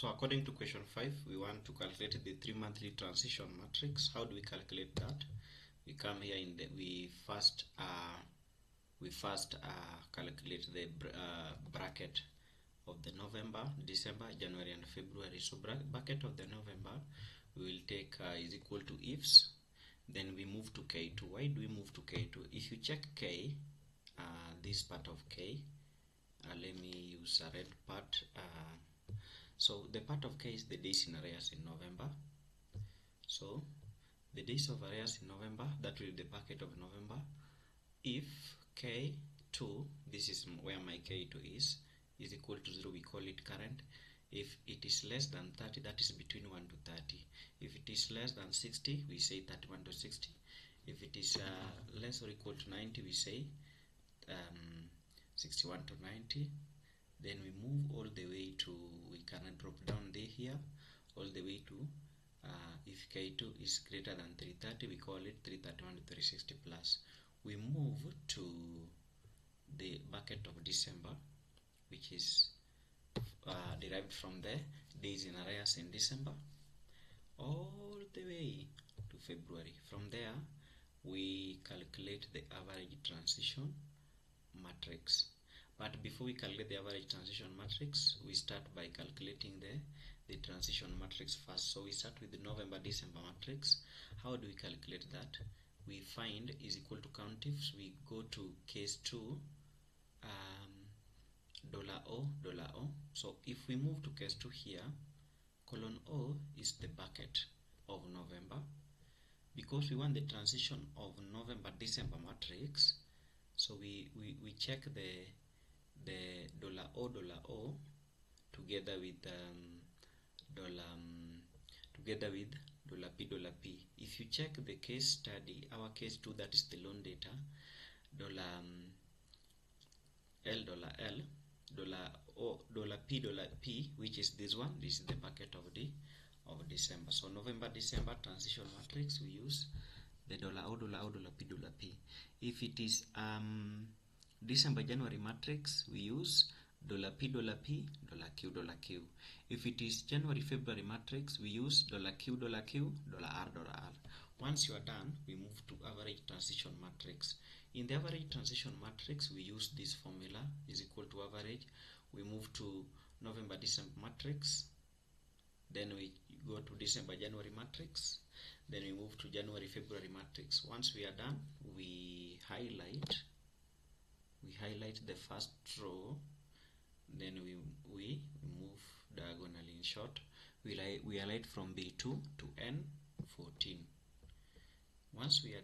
So according to question 5, we want to calculate the 3-monthly transition matrix. How do we calculate that? We come here in the we first calculate the bracket of the November, December, January and February. So bracket of the November we will take is equal to ifs, then we move to K2. Why do we move to K2? If you check K, this part of K, let me use a red part. So the part of K is the days in arrears in November. So the days of arrears in November, that will be the bracket of November. If K2, this is where my K2 is equal to 0, we call it current. If it is less than 30, that is between 1 to 30. If it is less than 60, we say 31 to 60. If it is less or equal to 90, we say 61 to 90. Then we move all the way to, we can drop down there here, all the way to, if K2 is greater than 330, we call it 331 to 360 plus. We move to the bucket of December, which is derived from the days in arrears in December, all the way to February. From there, we calculate the average transition matrix. But before we calculate the average transition matrix, we start by calculating the transition matrix first. So we start with the November-December matrix. How do we calculate that? We find is equal to count ifs. We go to case 2, $O. So if we move to case 2 here, colon O is the bucket of November. Because we want the transition of November-December matrix, so we check the $O together with $P. If you check the case study, our case 2, that is the loan data, $P, which is this one. This is the bucket of December. So November-December transition matrix, we use the $O, $P. If it is December-January matrix, we use $P, $Q. If it is January-February matrix, we use $Q, $R. Once you are done, we move to average transition matrix. In the average transition matrix, we use this formula is equal to average. We move to November-December matrix, then we go to December-January matrix, then we move to January-February matrix. Once we are done, we highlight the first row, then we move diagonally. In short, we highlight from B2 to N14. Once we are